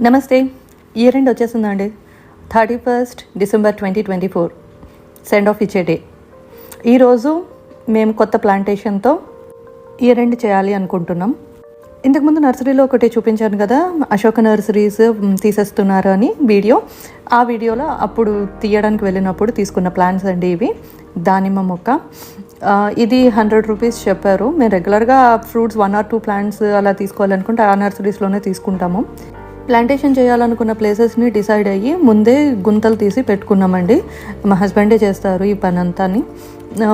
నమస్తే. Year end వచ్చేస్తుందండి. 31st December 2024 send off ఇచ్చే డే. ఈరోజు మేము కొత్త ప్లాంటేషన్తో ఇయర్ ఎండ్ చేయాలి అనుకుంటున్నాం. ఇంతకుముందు నర్సరీలో ఒకటి చూపించాను కదా, అశోక నర్సరీస్ తీసేస్తున్నారు అని వీడియో. ఆ వీడియోలో అప్పుడు తీయడానికి వెళ్ళినప్పుడు తీసుకున్న ప్లాంట్స్ అండి ఇవి. దానిమ్మ మొక్క ఇది 100 రూపీస్ చెప్పారు. మేము రెగ్యులర్గా ఫ్రూట్స్ 1 or 2 ప్లాంట్స్ అలా తీసుకోవాలనుకుంటే ఆ నర్సరీస్లోనే తీసుకుంటాము. ప్లాంటేషన్ చేయాలనుకున్న ప్లేసెస్ని డిసైడ్ అయ్యి ముందే గుంతలు తీసి పెట్టుకున్నామండి. మా హస్బెండే చేస్తారు ఈ పని అంతాని.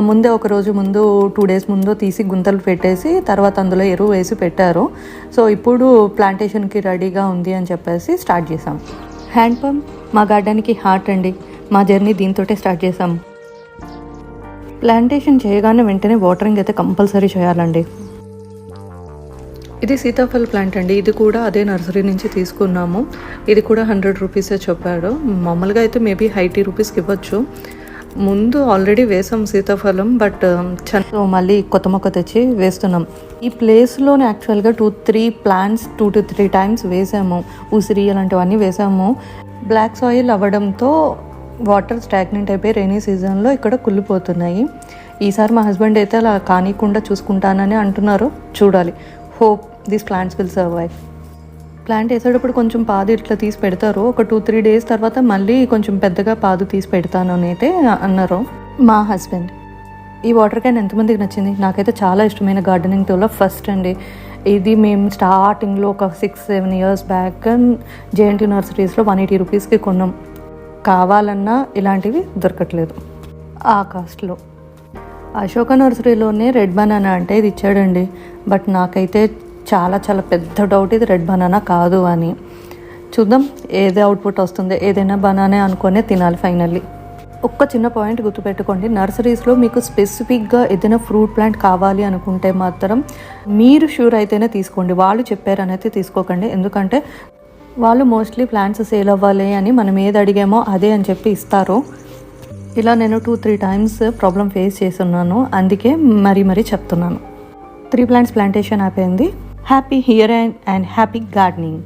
ముందే ఒక రోజు ముందు 2 days ముందు తీసి గుంతలు పెట్టేసి తర్వాత అందులో ఎరువు వేసి పెట్టారు. సో ఇప్పుడు ప్లాంటేషన్కి రెడీగా ఉంది అని చెప్పేసి స్టార్ట్ చేసాం. హ్యాండ్ పంప్ మా గార్డెన్కి హార్ట్ అండి. మా జర్నీ దీంతోటే స్టార్ట్ చేసాం. ప్లాంటేషన్ చేయగానే వెంటనే వాటరింగ్ అయితే కంపల్సరీ చేయాలండి. ఇది సీతాఫల్ ప్లాంట్ అండి. ఇది కూడా అదే నర్సరీ నుంచి తీసుకున్నాము. ఇది కూడా 100 రూపీసే చెప్పాడు. మామూలుగా అయితే మేబీ 80 రూపీస్కి ఇవ్వచ్చు. ముందు ఆల్రెడీ వేసాం సీతాఫలం, బట్ మళ్ళీ కొత్త మొక్క తెచ్చి వేస్తున్నాం. ఈ ప్లేస్లోనే యాక్చువల్గా 2-3 ప్లాంట్స్ 2 to 3 times వేసాము. ఉసిరి అలాంటివన్నీ వేసాము. బ్లాక్ సాయిల్ అవ్వడంతో వాటర్ స్టాగ్నెంట్ అయిపోయి రైనీ సీజన్లో ఇక్కడ కుళ్ళిపోతున్నాయి. ఈసారి మా హస్బెండ్ అయితే అలా కానీకుండా చూసుకుంటానని అంటున్నారు. చూడాలి. Hope this plants will survive. Plant వేసేటప్పుడు కొంచెం పాదు ఇట్లా తీసి పెడతారు. ఒక 2-3 days తర్వాత మళ్ళీ కొంచెం పెద్దగా పాదు తీసి పెడతాను అని అయితే అన్నారు మా హస్బెండ్. ఈ వాటర్ క్యాన్ ఎంతమందికి నచ్చింది? నాకైతే చాలా ఇష్టమైన గార్డెనింగ్ టూల్లో ఫస్ట్ అండి. ఇది మేము స్టార్టింగ్లో ఒక 6-7 years బ్యాక్ జేఎన్టీ నర్సరీస్లో 180 రూపీస్కి కొన్నాం. కావాలన్నా ఇలాంటివి దొరకట్లేదు ఆ కాస్ట్లో. అశోక నర్సరీలోనే రెడ్ బనానా అంటే ఇది ఇచ్చాడండి. బట్ నాకైతే చాలా చాలా పెద్ద డౌట్ ఇది రెడ్ బనానా కాదు అని. చూద్దాం ఏదే అవుట్పుట్ వస్తుందో. ఏదైనా బనానే అనుకునే తినాలి ఫైనల్లీ. ఒక్క చిన్న పాయింట్ గుర్తుపెట్టుకోండి, నర్సరీస్లో మీకు స్పెసిఫిక్గా ఏదైనా ఫ్రూట్ ప్లాంట్ కావాలి అనుకుంటే మాత్రం మీరు షూర్ అయితేనే తీసుకోండి. వాళ్ళు చెప్పారని అయితే తీసుకోకండి. ఎందుకంటే వాళ్ళు మోస్ట్లీ ప్లాంట్స్ సేల్ అవ్వాలి అని మనం ఏది అడిగామో అదే అని చెప్పి ఇస్తారు. ఇలా నేను 2-3 times ప్రాబ్లం ఫేస్ చేస్తున్నాను. అందుకే మరీ చెప్తున్నాను. 3 plants ప్లాంటేషన్ అయిపోయింది. Happy here and happy gardening.